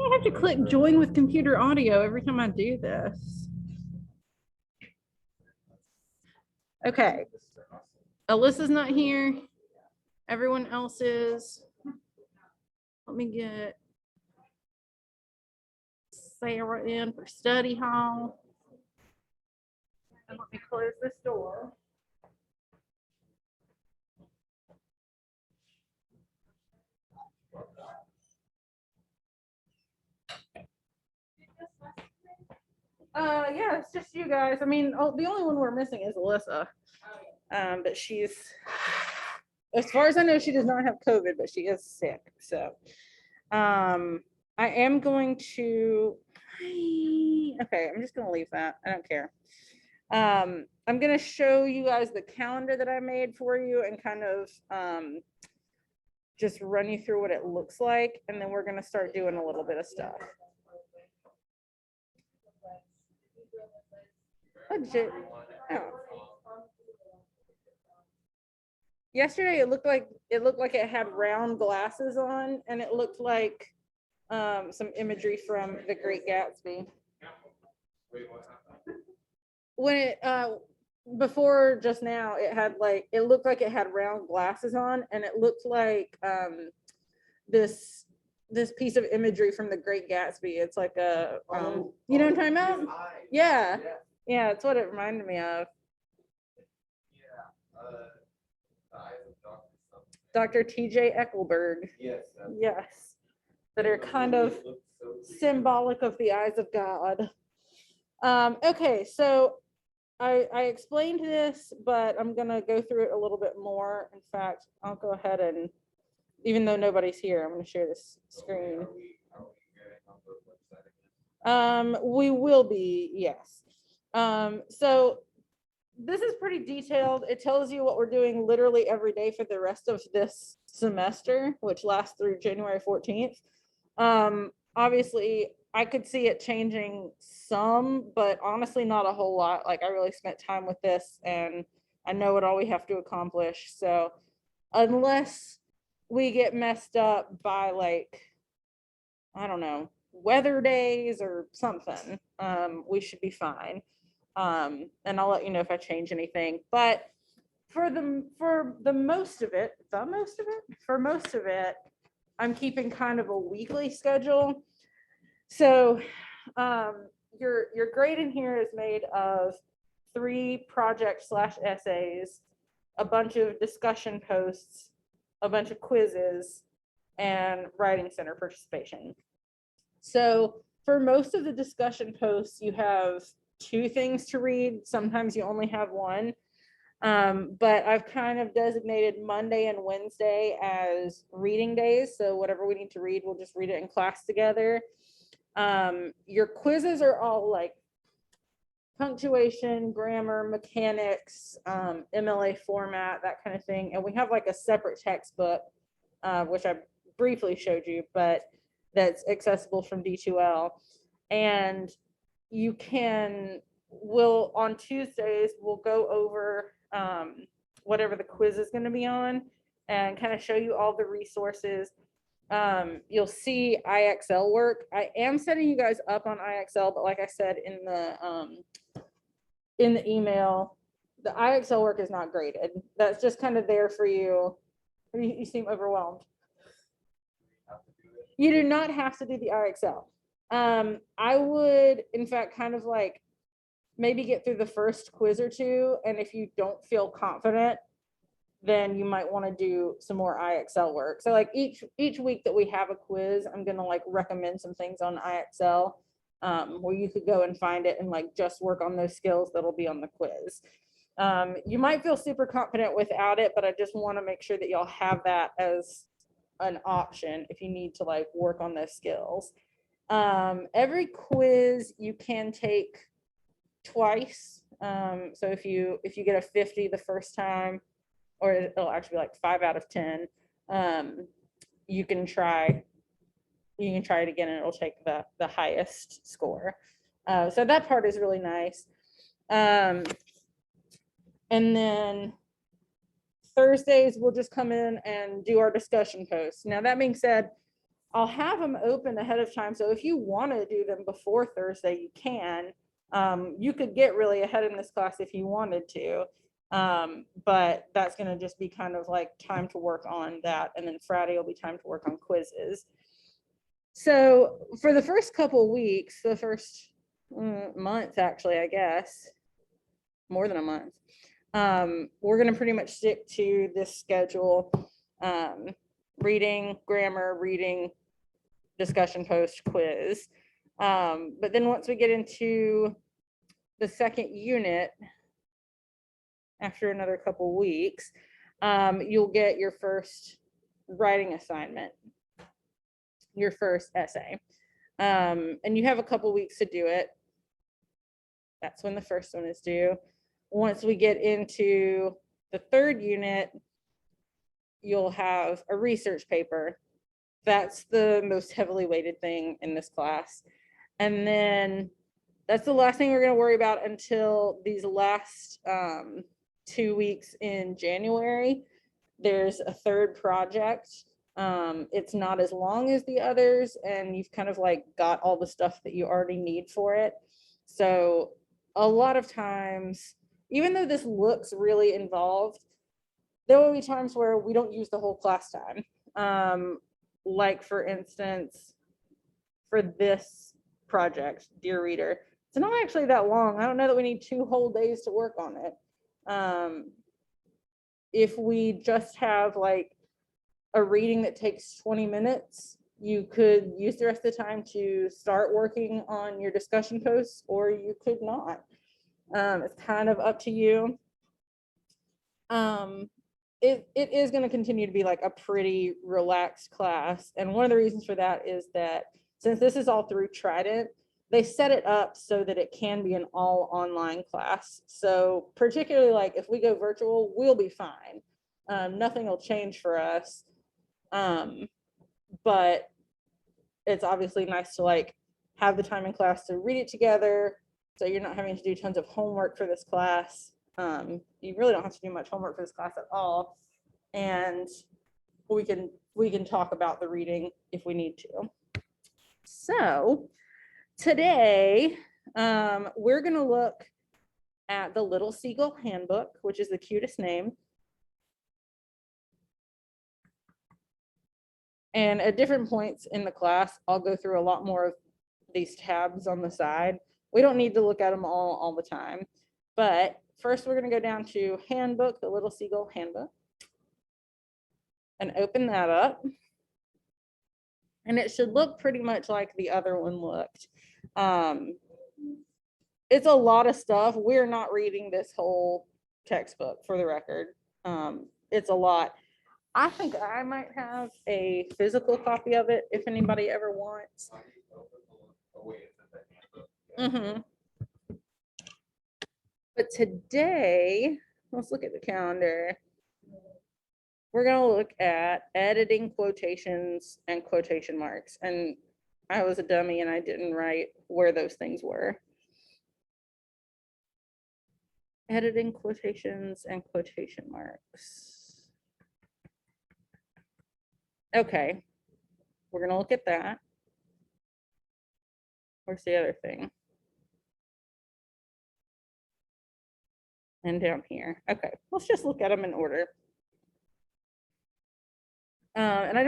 I have to click join with computer audio every time I do this. Okay. Alyssa's not here. Everyone else is. Let me get Sarah in for study hall. And let me close this door. Yeah, it's just you guys. I mean, the only one we're missing is Alyssa. But she's, as far as I know, she does not have COVID, but she is sick. So, I am going to, okay, I'm just going to leave that. I don't care. I'm going to show you guys the calendar that I made for you and kind of just run you through what it looks like. And then we're going to start doing a little bit of stuff. Legit. Oh. Yesterday it looked like it had round glasses on, and it looked like some imagery from The Great Gatsby. When it before just now, it looked like it had round glasses on, and it looked like this piece of imagery from The Great Gatsby. It's like a you know what I'm talking about? Yeah, yeah, it's what it reminded me of. Dr. T.J. Eckelberg. Yes. Yes. That are kind of symbolic of the eyes of God. Okay, so I explained this, but I'm gonna go through it a little bit more. In fact, I'll go ahead and, even though nobody's here, I'm gonna share this screen. We will be, yes. So this is pretty detailed. It tells you what we're doing literally every day for the rest of this semester, which lasts through January 14th. Obviously, I could see it changing some, but honestly, not a whole lot. Like, I really spent time with this, and I know what all we have to accomplish. So unless we get messed up by, like, I don't know, weather days or something, we should be fine. And I'll let you know if I change anything. But for most of it, I'm keeping kind of a weekly schedule. So your grade in here is made of 3 project/essays, a bunch of discussion posts, a bunch of quizzes, and writing center participation. So for most of the discussion posts, you have 2 things to read. Sometimes you only have 1. But I've kind of designated Monday and Wednesday as reading days. So whatever we need to read, we'll just read it in class together. Your quizzes are all like punctuation, grammar, mechanics, MLA format, that kind of thing. And we have like a separate textbook, which I briefly showed you, but that's accessible from D2L. And you on Tuesdays, we'll go over whatever the quiz is going to be on and kind of show you all the resources. You'll see IXL work. I am setting you guys up on IXL, but like I said in the email, the IXL work is not graded. That's just kind of there for you. You seem overwhelmed. You do not have to do the IXL. I would, in fact, kind of like maybe get through the first quiz or 2. And if you don't feel confident, then you might want to do some more IXL work. So like each week that we have a quiz, I'm going to like recommend some things on IXL where you could go and find it and like just work on those skills that'll be on the quiz. You might feel super confident without it, but I just want to make sure that y'all have that as an option if you need to like work on those skills. Every quiz you can take twice. So if you get a 50 the first time, or it'll actually be like 5 out of 10, you can try it again and it'll take the highest score. So that part is really nice. And then Thursdays we'll just come in and do our discussion posts. Now that being said, I'll have them open ahead of time. So if you want to do them before Thursday, you can. You could get really ahead in this class if you wanted to. But that's going to just be kind of like time to work on that. And then Friday will be time to work on quizzes. So for the first couple weeks, the first month, actually, I guess, more than a month, we're going to pretty much stick to this schedule. Reading, grammar, reading, discussion post, quiz. But then once we get into the second unit, after another couple weeks, you'll get your first writing assignment, your first essay. And you have a couple weeks to do it. That's when the first one is due. Once we get into the third unit, you'll have a research paper. That's the most heavily weighted thing in this class. And then that's the last thing we're going to worry about until these last 2 weeks in January. There's a third project. It's not as long as the others, and you've kind of like got all the stuff that you already need for it. So a lot of times, even though this looks really involved, there will be times where we don't use the whole class time. Like for instance, for this project, Dear Reader, it's not actually that long. I don't know that we need 2 whole days to work on it. If we just have like a reading that takes 20 minutes, you could use the rest of the time to start working on your discussion posts, or you could not. It's kind of up to you. It is going to continue to be like a pretty relaxed class. And one of the reasons for that is that since this is all through Trident, they set it up so that it can be an all online class. So particularly like if we go virtual, we'll be fine. Nothing will change for us. But it's obviously nice to like have the time in class to read it together. So you're not having to do tons of homework for this class. You really don't have to do much homework for this class at all. And we can talk about the reading if we need to. So today, we're going to look at the Little Seagull Handbook, which is the cutest name. And at different points in the class, I'll go through a lot more of these tabs on the side. We don't need to look at them all the time. But first, we're going to go down to Handbook, the Little Seagull Handbook, and open that up. And it should look pretty much like the other one looked. It's a lot of stuff. We're not reading this whole textbook, for the record. It's a lot. I think I might have a physical copy of it if anybody ever wants. But today, let's look at the calendar. We're going to look at editing quotations and quotation marks. And I was a dummy and I didn't write where those things were. Editing quotations and quotation marks. Okay, we're going to look at that. Where's the other thing? And down here. Okay, let's just look at them in order. And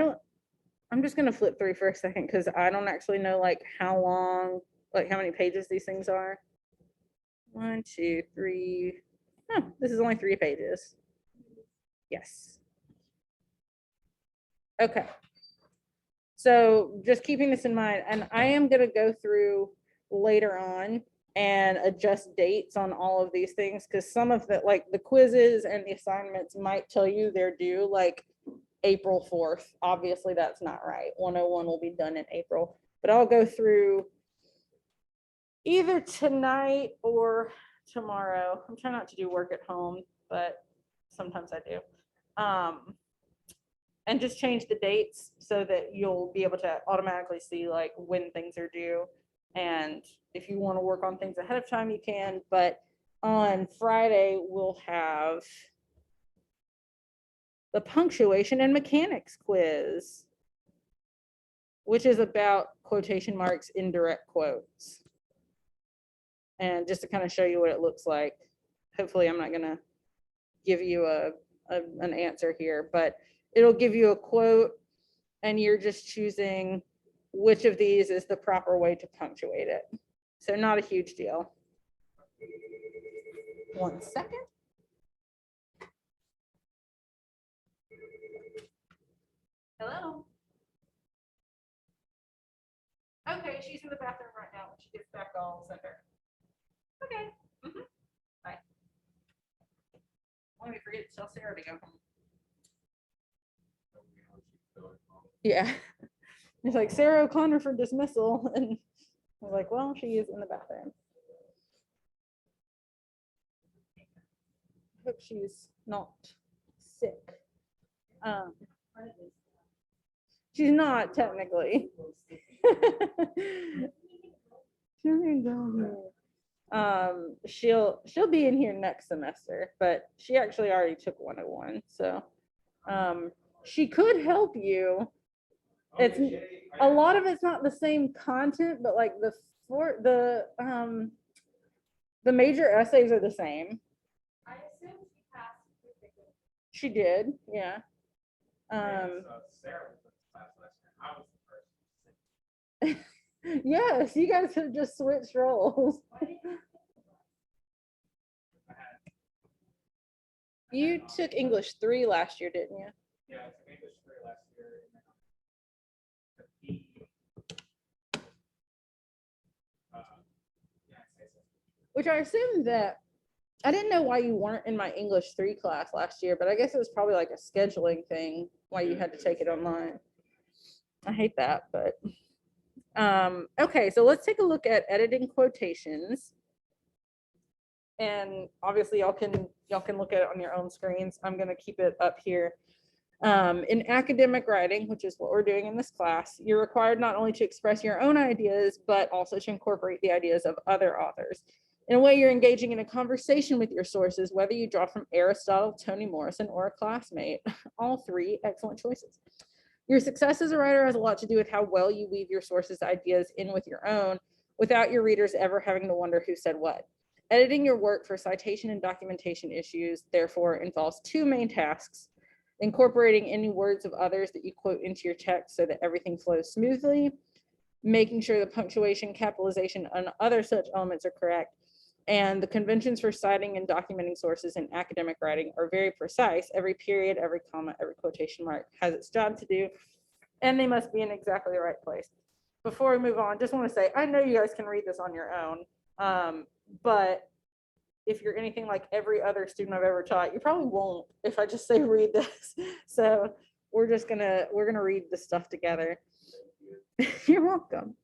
I'm just going to flip through for a second because I don't actually know like how long, like how many pages these things are. 1, 2, 3. Oh, this is only 3 pages. Yes. Okay. So just keeping this in mind, and I am going to go through later on and adjust dates on all of these things because some of the like the quizzes and the assignments might tell you they're due like April 4th. Obviously that's not right. 101 will be done in April, but I'll go through either tonight or tomorrow. I'm trying not to do work at home, but sometimes I do. And just change the dates so that you'll be able to automatically see like when things are due. And if you want to work on things ahead of time, you can. But on Friday, we'll have the punctuation and mechanics quiz. which is about quotation marks in direct quotes. And just to kind of show you what it looks like, hopefully I'm not going to give you an answer here, but it'll give you a quote and you're just choosing which of these is the proper way to punctuate it. So not a huge deal. 1 second. Hello. Okay, she's in the bathroom right now. When she gets back, I'll send her. Okay. Bye. Why don't we forget to tell Sarah to go home? Yeah. It's like Sarah O'Connor for dismissal. And I was like, well, she is in the bathroom. I hope she's not sick. She's not technically. She'll be in here next semester, but she actually already took 101. So she could help you. It's a lot of it's not the same content, but like the major essays are the same. I assume she passed. She did, yeah. Yes, you guys have just switched roles. You took English 3 last year, didn't you? Yeah, I took English 3 last year. Which I assume that I didn't know why you weren't in my English 3 class last year, but I guess it was probably like a scheduling thing why you had to take it online. I hate that, but okay, so let's take a look at editing quotations. And obviously y'all can look at it on your own screens. I'm going to keep it up here. In academic writing, which is what we're doing in this class, you're required not only to express your own ideas, but also to incorporate the ideas of other authors. In a way, you're engaging in a conversation with your sources, whether you draw from Aristotle, Toni Morrison, or a classmate. All 3 excellent choices. Your success as a writer has a lot to do with how well you weave your sources' ideas in with your own, without your readers ever having to wonder who said what. Editing your work for citation and documentation issues, therefore, involves 2 main tasks: incorporating any words of others that you quote into your text so that everything flows smoothly, making sure the punctuation, capitalization, and other such elements are correct. And the conventions for citing and documenting sources in academic writing are very precise. Every period, every comma, every quotation mark has its job to do, and they must be in exactly the right place. Before we move on, just want to say, I know you guys can read this on your own, but if you're anything like every other student I've ever taught, you probably won't if I just say read this. So we're gonna read the stuff together. You're welcome.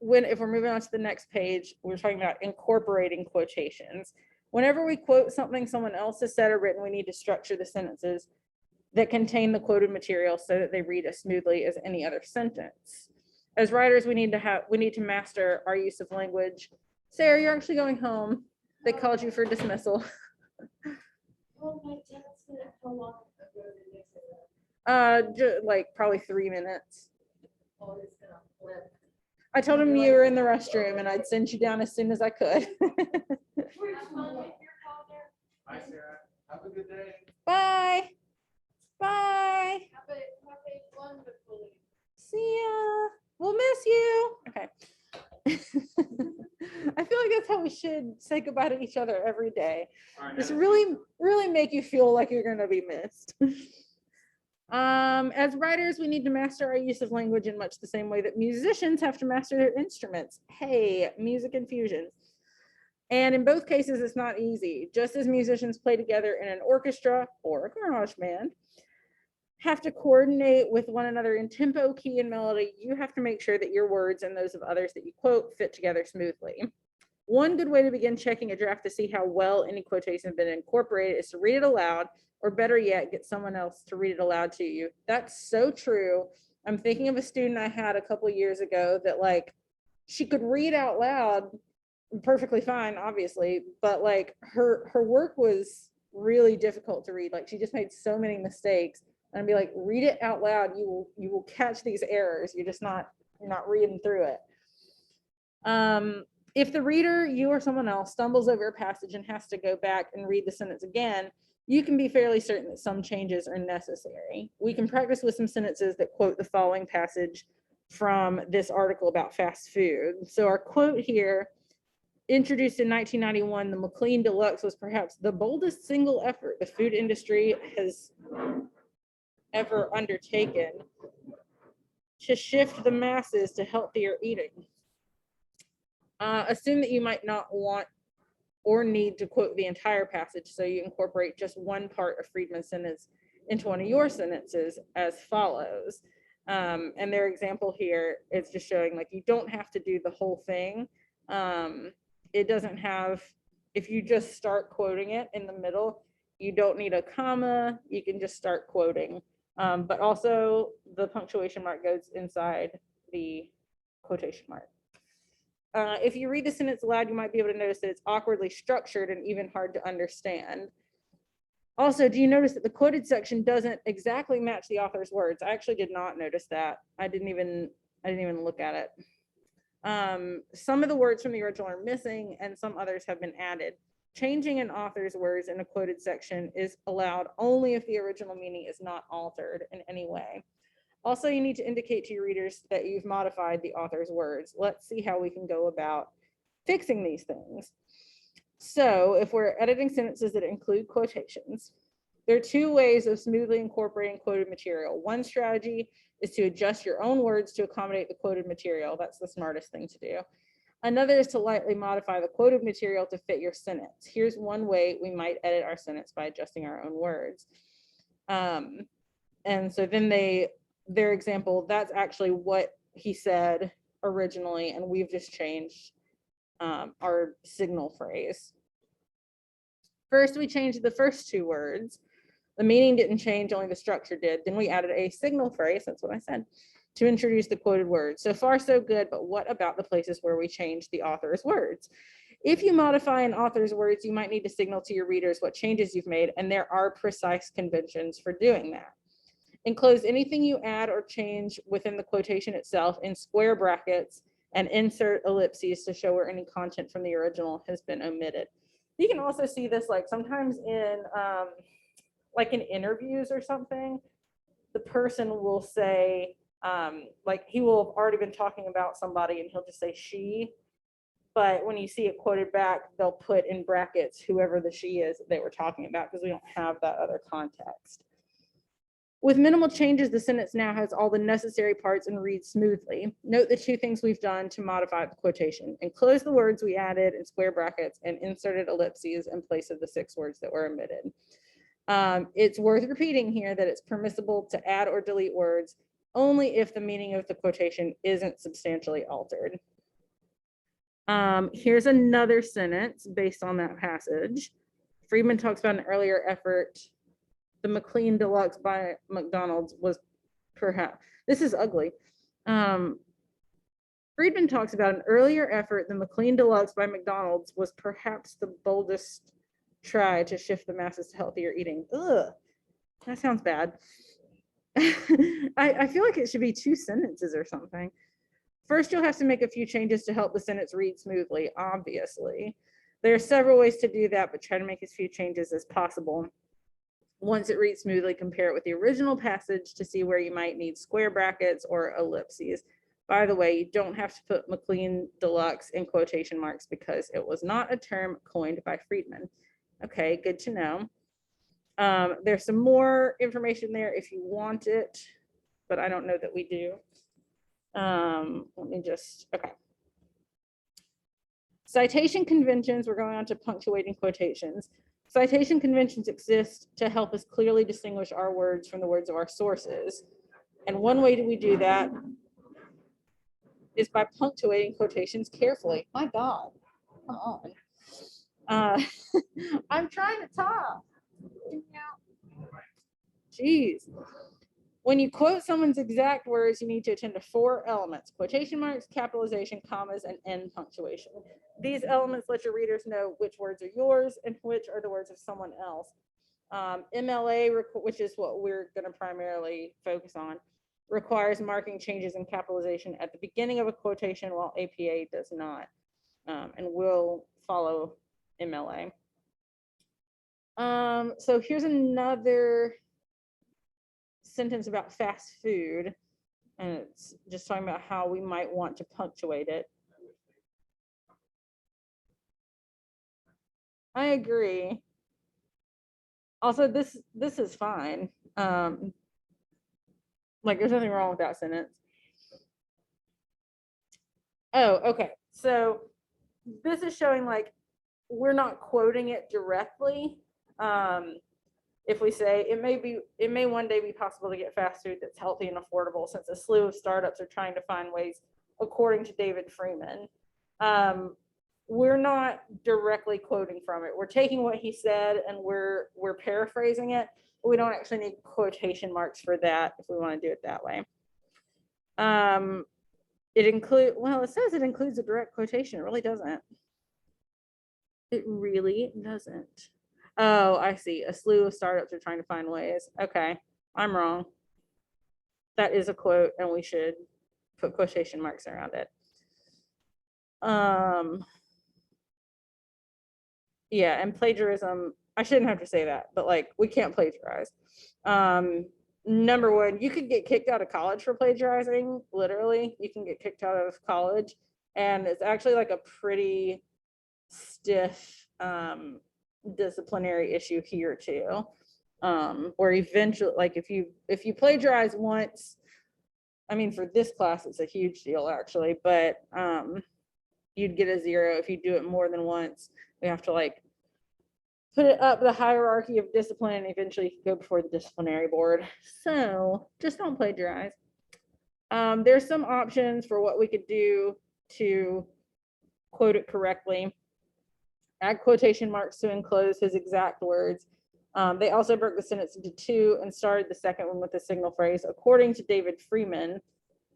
If we're moving on to the next page, we're talking about incorporating quotations. Whenever we quote something someone else has said or written, we need to structure the sentences that contain the quoted material so that they read as smoothly as any other sentence. As writers, we need to master our use of language. Sarah, you're actually going home. They called you for dismissal. Like probably 3 minutes. I told him you were in the restroom and I'd send you down as soon as I could. Bye, Sarah. Have a good day. Bye. Bye. See ya. We'll miss you. Okay. I feel like that's how we should say goodbye to each other every day. Just really make you feel like you're going to be missed. As writers, we need to master our use of language in much the same way that musicians have to master their instruments. Hey, music infusion. And in both cases, it's not easy. Just as musicians play together in an orchestra or a garage band, have to coordinate with one another in tempo, key, and melody, you have to make sure that your words and those of others that you quote fit together smoothly. One good way to begin checking a draft to see how well any quotation has been incorporated is to read it aloud, or better yet, get someone else to read it aloud to you. That's so true. I'm thinking of a student I had a couple of years ago that like, she could read out loud perfectly fine, obviously, but like her work was really difficult to read. Like she just made so many mistakes. And I'd be like, read it out loud. You will catch these errors. You're not reading through it. If the reader, you or someone else, stumbles over a passage and has to go back and read the sentence again, you can be fairly certain that some changes are necessary. We can practice with some sentences that quote the following passage from this article about fast food. So our quote here, introduced in 1991, the McLean Deluxe was perhaps the boldest single effort the food industry has ever undertaken to shift the masses to healthier eating. Assume that you might not want or need to quote the entire passage, so you incorporate just one part of Friedman's sentence into one of your sentences as follows. And their example here is just showing like you don't have to do the whole thing. It doesn't have, if you just start quoting it in the middle, you don't need a comma, you can just start quoting. But also the punctuation mark goes inside the quotation mark. If you read the sentence aloud, you might be able to notice that it's awkwardly structured and even hard to understand. Also, do you notice that the quoted section doesn't exactly match the author's words? I actually did not notice that. I didn't even look at it. Some of the words from the original are missing and some others have been added. Changing an author's words in a quoted section is allowed only if the original meaning is not altered in any way. Also, you need to indicate to your readers that you've modified the author's words. Let's see how we can go about fixing these things. So if we're editing sentences that include quotations, there are two ways of smoothly incorporating quoted material. One strategy is to adjust your own words to accommodate the quoted material. That's the smartest thing to do. Another is to lightly modify the quoted material to fit your sentence. Here's one way we might edit our sentence by adjusting our own words. And so then their example, that's actually what he said originally, and we've just changed our signal phrase. First, we changed the first two words. The meaning didn't change, only the structure did. Then we added a signal phrase, that's what I said, to introduce the quoted words. So far, so good, but what about the places where we changed the author's words? If you modify an author's words, you might need to signal to your readers what changes you've made, and there are precise conventions for doing that. Enclose anything you add or change within the quotation itself in square brackets and insert ellipses to show where any content from the original has been omitted. You can also see this like sometimes in like in interviews or something, the person will say, like he will have already been talking about somebody and he'll just say she, but when you see it quoted back, they'll put in brackets whoever the she is that they were talking about because we don't have that other context. With minimal changes, the sentence now has all the necessary parts and reads smoothly. Note the two things we've done to modify the quotation. Enclose the words we added in square brackets and inserted ellipses in place of the 6 words that were omitted. It's worth repeating here that it's permissible to add or delete words only if the meaning of the quotation isn't substantially altered. Here's another sentence based on that passage. Friedman talks about an earlier effort. The McLean Deluxe by McDonald's was perhaps, this is ugly. Friedman talks about an earlier effort. The McLean Deluxe by McDonald's was perhaps the boldest try to shift the masses to healthier eating. Ugh, that sounds bad. I feel like it should be 2 sentences or something. First, you'll have to make a few changes to help the sentence read smoothly, obviously. There are several ways to do that, but try to make as few changes as possible. Once it reads smoothly, compare it with the original passage to see where you might need square brackets or ellipses. By the way, you don't have to put McLean Deluxe in quotation marks because it was not a term coined by Friedman. Okay, good to know. There's some more information there if you want it, but I don't know that we do. Let me just, okay. Citation conventions, we're going on to punctuating quotations. Citation conventions exist to help us clearly distinguish our words from the words of our sources. And one way that we do that is by punctuating quotations carefully. My God, come on. I'm trying to talk. Jeez. When you quote someone's exact words, you need to attend to 4 elements: quotation marks, capitalization, commas, and end punctuation. These elements let your readers know which words are yours and which are the words of someone else. MLA, which is what we're going to primarily focus on, requires marking changes in capitalization at the beginning of a quotation, while APA does not, and will follow MLA. So here's another sentence about fast food, and it's just talking about how we might want to punctuate it. I agree. Also, this is fine. Like, there's nothing wrong with that sentence. Oh, okay. So this is showing like we're not quoting it directly. If we say it may one day be possible to get fast food that's healthy and affordable, since a slew of startups are trying to find ways, according to David Freeman. We're not directly quoting from it. We're taking what he said and we're paraphrasing it. But we don't actually need quotation marks for that if we want to do it that way. It says it includes a direct quotation. It really doesn't. It really doesn't. Oh, I see. A slew of startups are trying to find ways. Okay, I'm wrong. That is a quote, and we should put quotation marks around it. Yeah, and plagiarism, I shouldn't have to say that, but like we can't plagiarize. Number one, you could get kicked out of college for plagiarizing. Literally, you can get kicked out of college, and it's actually like a pretty stiff disciplinary issue here too, where eventually, like if you plagiarize once, I mean for this class it's a huge deal actually, but you'd get a 0. If you do it more than once, we have to like put it up the hierarchy of discipline, and eventually you can go before the disciplinary board. So just don't plagiarize. There's some options for what we could do to quote it correctly. Add quotation marks to enclose his exact words. They also broke the sentence into 2 and started the second one with the signal phrase, according to David Freeman,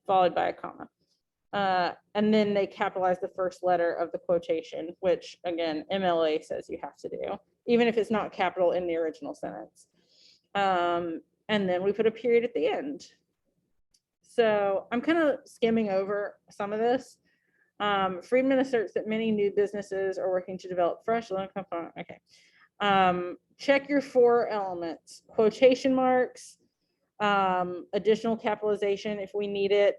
followed by a comma. And then they capitalized the first letter of the quotation, which again, MLA says you have to do, even if it's not capital in the original sentence. And then we put a period at the end. So I'm kind of skimming over some of this. Friedman asserts that many new businesses are working to develop fresh loan component. Okay. Check your 4 elements: quotation marks, additional capitalization if we need it,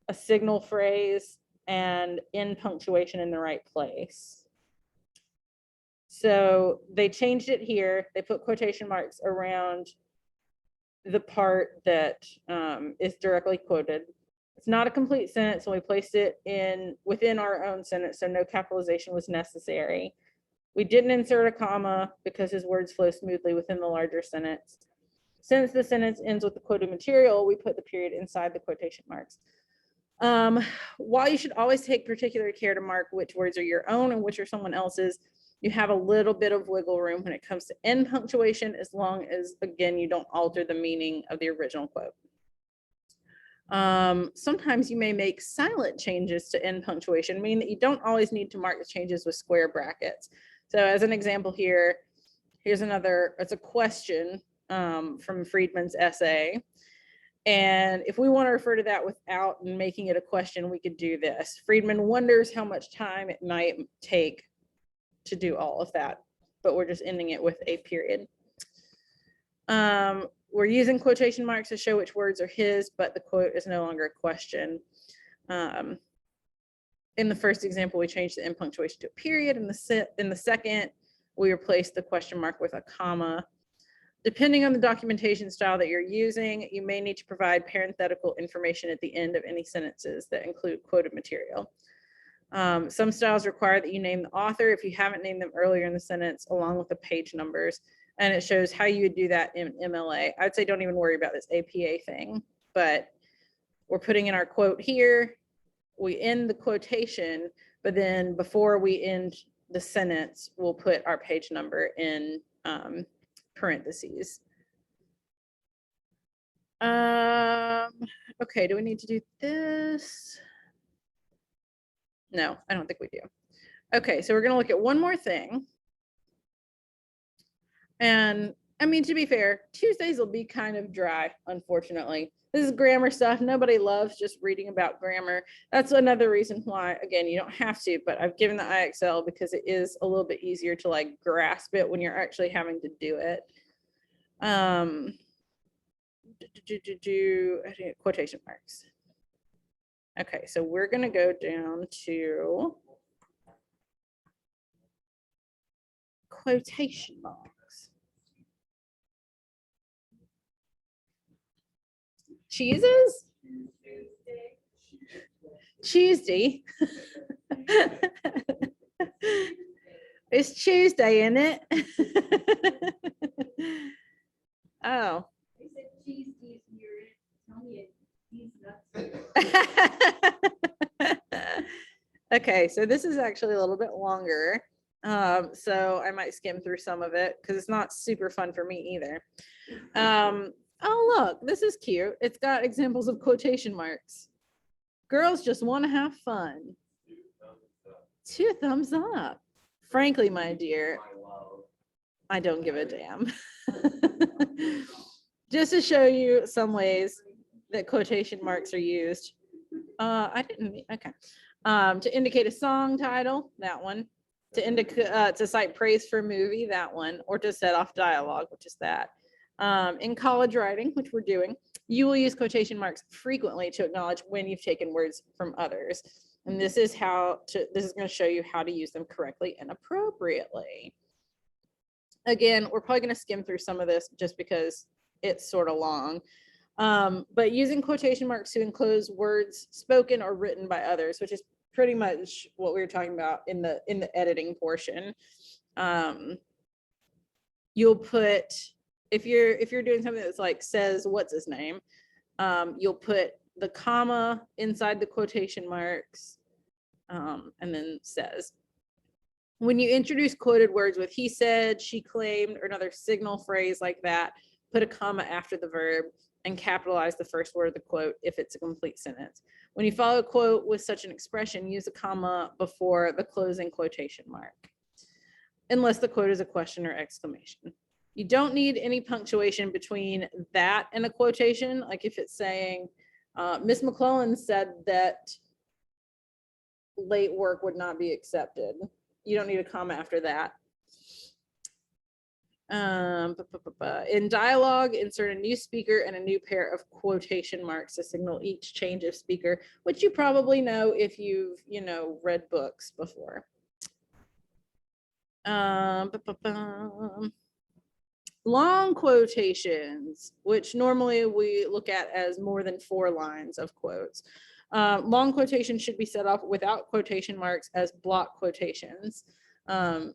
a signal phrase, and end punctuation in the right place. So they changed it here. They put quotation marks around the part that is directly quoted. It's not a complete sentence, so we placed it within our own sentence, so no capitalization was necessary. We didn't insert a comma because his words flow smoothly within the larger sentence. Since the sentence ends with the quoted material, we put the period inside the quotation marks. While you should always take particular care to mark which words are your own and which are someone else's, you have a little bit of wiggle room when it comes to end punctuation, as long as, again, you don't alter the meaning of the original quote. Sometimes you may make silent changes to end punctuation, meaning that you don't always need to mark the changes with square brackets. So as an example here, here's another, it's a question from Friedman's essay. And if we want to refer to that without making it a question, we could do this. Friedman wonders how much time it might take to do all of that, but we're just ending it with a period. We're using quotation marks to show which words are his, but the quote is no longer a question. In the first example, we changed the end punctuation to a period. In the second, we replaced the question mark with a comma. Depending on the documentation style that you're using, you may need to provide parenthetical information at the end of any sentences that include quoted material. Some styles require that you name the author if you haven't named them earlier in the sentence, along with the page numbers, and it shows how you would do that in MLA. I'd say don't even worry about this APA thing, but we're putting in our quote here. We end the quotation, but then before we end the sentence, we'll put our page number in parentheses. Okay, do we need to do this? No, I don't think we do. Okay, so we're going to look at one more thing. And I mean, to be fair, Tuesdays will be kind of dry, unfortunately. This is grammar stuff. Nobody loves just reading about grammar. That's another reason why, again, you don't have to, but I've given the IXL because it is a little bit easier to like grasp it when you're actually having to do it. Quotation marks. Okay, so we're going to go down to quotation marks. Cheeses? Tuesday. It's Tuesday, isn't it? Oh. Okay, so this is actually a little bit longer. So I might skim through some of it because it's not super fun for me either. Oh, look, this is cute. It's got examples of quotation marks. Girls just want to have fun. 2 thumbs up. Frankly, my dear, I don't give a damn. Just to show you some ways that quotation marks are used. I didn't, okay. To indicate a song title, that one. To indicate, to cite praise for a movie, that one. Or to set off dialogue, which is that. In college writing, which we're doing, you will use quotation marks frequently to acknowledge when you've taken words from others. And this is going to show you how to use them correctly and appropriately. Again, we're probably going to skim through some of this just because it's sort of long. But using quotation marks to enclose words spoken or written by others, which is pretty much what we were talking about in the editing portion. You'll put, if you're doing something that's like says what's his name, you'll put the comma inside the quotation marks, and then says. When you introduce quoted words with he said, she claimed, or another signal phrase like that, put a comma after the verb and capitalize the first word of the quote if it's a complete sentence. When you follow a quote with such an expression, use a comma before the closing quotation mark, unless the quote is a question or exclamation. You don't need any punctuation between that and a quotation. Like if it's saying, Miss McClellan said that late work would not be accepted. You don't need a comma after that. In dialogue, insert a new speaker and a new pair of quotation marks to signal each change of speaker, which you probably know if you've, read books before. Long quotations, which normally we look at as more than 4 lines of quotes. Long quotations should be set off without quotation marks as block quotations.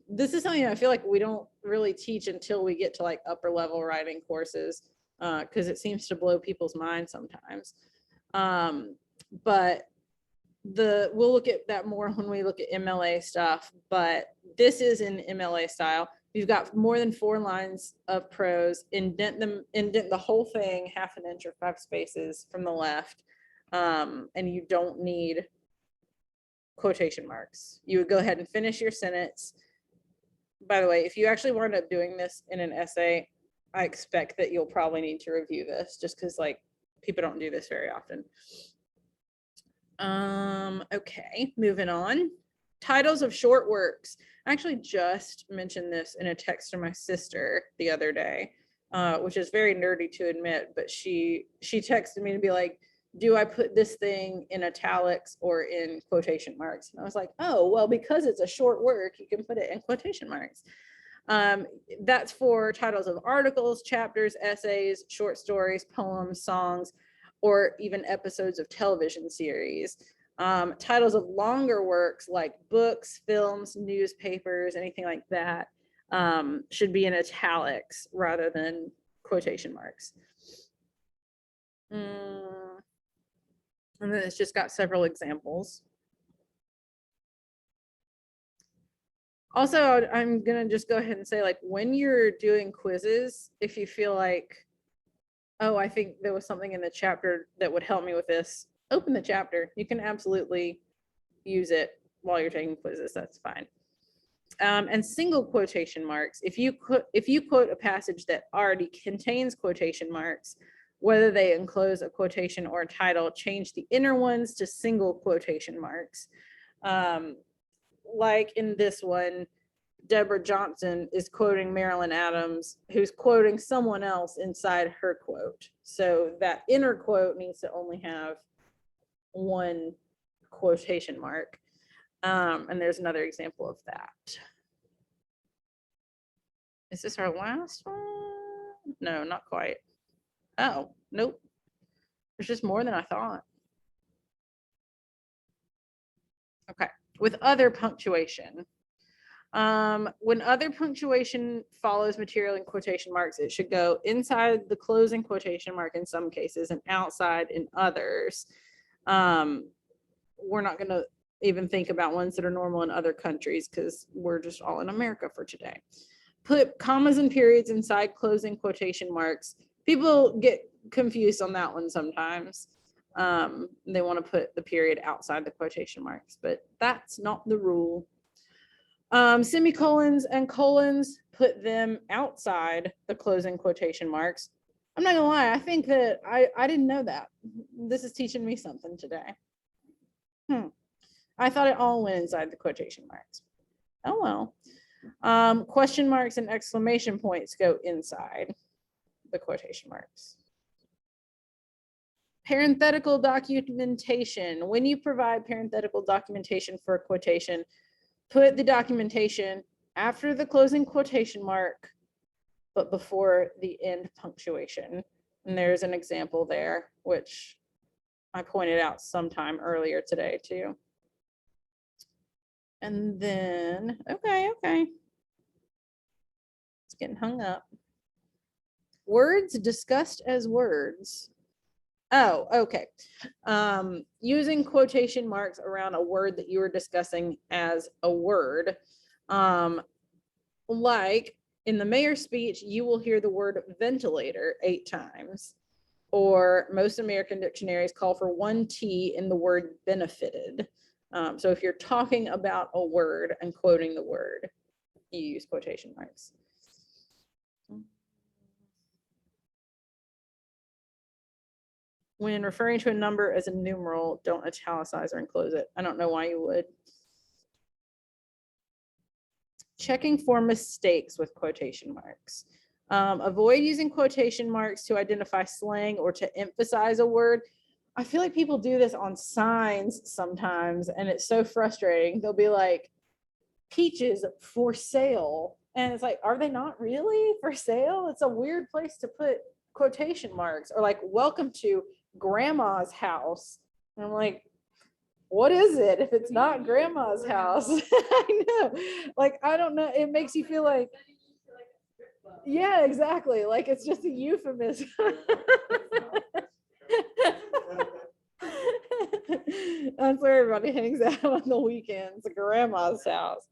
This is something I feel like we don't really teach until we get to like upper level writing courses, because it seems to blow people's minds sometimes. But we'll look at that more when we look at MLA stuff, but this is in MLA style. You've got more than 4 lines of prose, indent the whole thing 1/2 inch or 5 spaces from the left. And you don't need quotation marks. You would go ahead and finish your sentence. By the way, if you actually wind up doing this in an essay, I expect that you'll probably need to review this just because like people don't do this very often. Okay, moving on. Titles of short works. I actually just mentioned this in a text to my sister the other day, which is very nerdy to admit, but she texted me to be like, do I put this thing in italics or in quotation marks? And I was like, oh, well, because it's a short work, you can put it in quotation marks. That's for titles of articles, chapters, essays, short stories, poems, songs, or even episodes of television series. Titles of longer works like books, films, newspapers, anything like that, should be in italics rather than quotation marks. And then it's just got several examples. Also, I'm gonna just go ahead and say, like, when you're doing quizzes, if you feel like, oh, I think there was something in the chapter that would help me with this, open the chapter. You can absolutely use it while you're taking quizzes. That's fine. And single quotation marks. If you quote a passage that already contains quotation marks, whether they enclose a quotation or a title, change the inner ones to single quotation marks. Like in this one, Deborah Johnson is quoting Marilyn Adams, who's quoting someone else inside her quote. So that inner quote needs to only have one quotation mark. And there's another example of that. Is this our last one? No, not quite. Oh, nope. There's just more than I thought. Okay, with other punctuation. When other punctuation follows material in quotation marks, it should go inside the closing quotation mark in some cases and outside in others. We're not going to even think about ones that are normal in other countries because we're just all in America for today. Put commas and periods inside closing quotation marks. People get confused on that one sometimes. They want to put the period outside the quotation marks, but that's not the rule. Semicolons and colons, put them outside the closing quotation marks. I'm not gonna lie, I think that I didn't know that. This is teaching me something today. I thought it all went inside the quotation marks. Oh well. Question marks and exclamation points go inside the quotation marks. Parenthetical documentation. When you provide parenthetical documentation for a quotation, put the documentation after the closing quotation mark, but before the end punctuation. And there's an example there, which I pointed out sometime earlier today too. And then, okay. It's getting hung up. Words discussed as words. Oh, okay. Using quotation marks around a word that you were discussing as a word. Like in the mayor's speech, you will hear the word ventilator 8 times, or most American dictionaries call for 1 T in the word benefited. So if you're talking about a word and quoting the word, you use quotation marks. When referring to a number as a numeral, don't italicize or enclose it. I don't know why you would. Checking for mistakes with quotation marks. Avoid using quotation marks to identify slang or to emphasize a word. I feel like people do this on signs sometimes, and it's so frustrating. They'll be like, peaches for sale. And it's like, are they not really for sale? It's a weird place to put quotation marks. Or like, welcome to grandma's house. And I'm like, what is it if it's not grandma's house? I know. Like, I don't know. It makes you feel like, yeah, exactly. Like it's just a euphemism. That's where everybody hangs out on the weekends, grandma's house.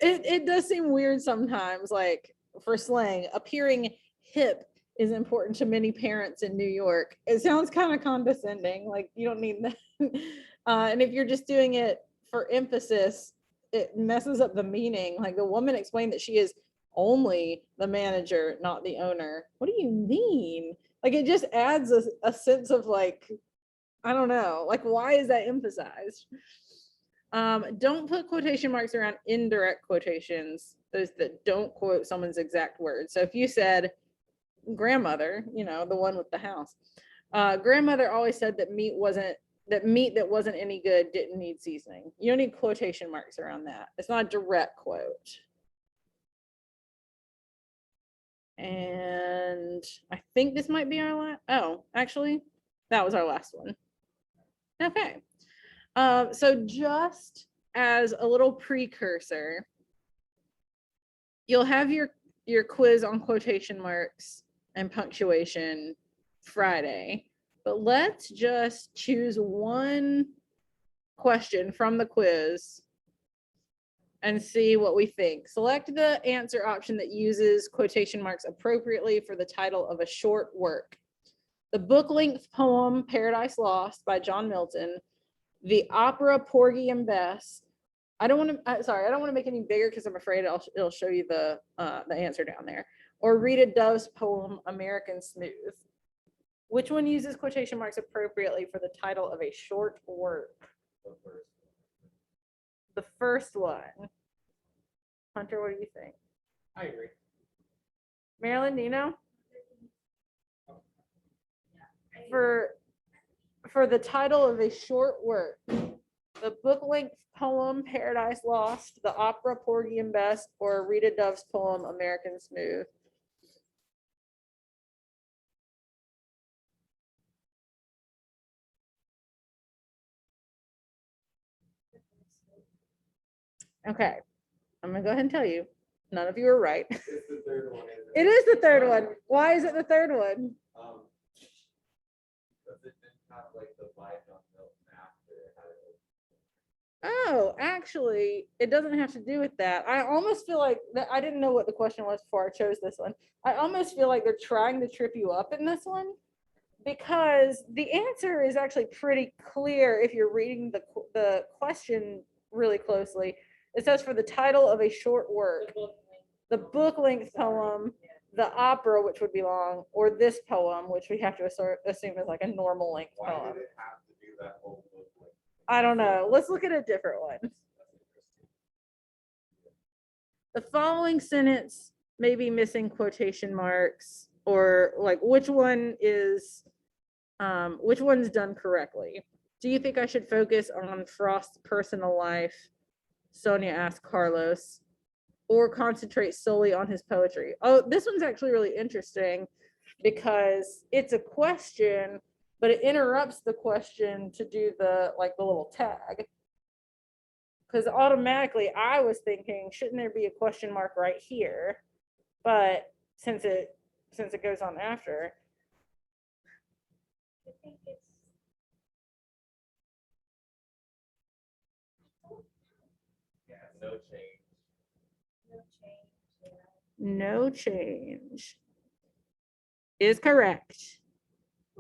It does seem weird sometimes, like for slang, appearing hip is important to many parents in New York. It sounds kind of condescending, like you don't need that. And if you're just doing it for emphasis, it messes up the meaning. Like the woman explained that she is only the manager, not the owner. What do you mean? Like it just adds a sense of like, I don't know, like why is that emphasized? Don't put quotation marks around indirect quotations, those that don't quote someone's exact words. So if you said grandmother, you know, the one with the house, grandmother always said that meat that wasn't any good didn't need seasoning. You don't need quotation marks around that. It's not a direct quote. And I think this might be our last. Oh, actually, that was our last one. Okay. So just as a little precursor, you'll have your quiz on quotation marks and punctuation Friday, but let's just choose one question from the quiz and see what we think. Select the answer option that uses quotation marks appropriately for the title of a short work. the book-length poem Paradise Lost by John Milton, the opera Porgy and Bess. I don't want to, sorry, I don't want to make it any bigger because I'm afraid it'll show you the answer down there. Or Rita Dove's poem American Smooth. Which one uses quotation marks appropriately for the title of a short work? The first one. Hunter, what do you think? I agree. Marilyn, do you know? For the title of a short work, the book-length poem Paradise Lost, the opera Porgy and Bess, or Rita Dove's poem American Smooth. Okay, I'm gonna go ahead and tell you, none of you are right. It's the third one. It is the third one. Why is it the third one? Because it didn't have like the vibe on Milton after it had it. Oh, actually, it doesn't have to do with that. I almost feel like that I didn't know what the question was before I chose this one. I almost feel like they're trying to trip you up in this one because the answer is actually pretty clear if you're reading the question really closely. It says for the title of a short work, the book-length poem, the opera, which would be long, or this poem, which we have to assume is like a normal length Why poem. did it have to do that whole book? Like, I don't know. Let's look at a different one. that's interesting. The following sentence may be missing quotation marks, or like which one's done correctly. Do you think I should focus on Frost's personal life? Sonia asked Carlos, or concentrate solely on his poetry. Oh, this one's actually really interesting because it's a question, but it interrupts the question to do the little tag. Because automatically I was thinking, shouldn't there be a question mark right here? But since it goes on after. I think it's Yeah, no change. no change. Yeah. No change is correct.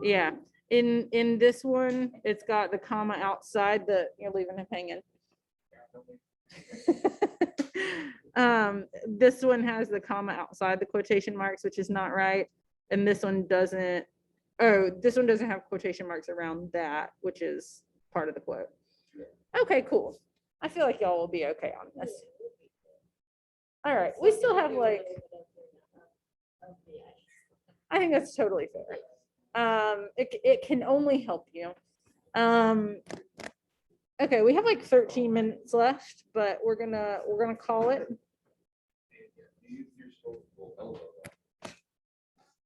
Yeah. In this one, it's got the comma outside you're leaving him hanging. This one has the comma outside the quotation marks, which is not right. And this one doesn't. Oh, this one doesn't have quotation marks around that, which is part of the quote. Okay, cool. I feel like y'all will be okay on this. All right, we still have I think that's totally fair. It can only help you. Okay, we have like 13 minutes left, but we're gonna call it. Use your elbow.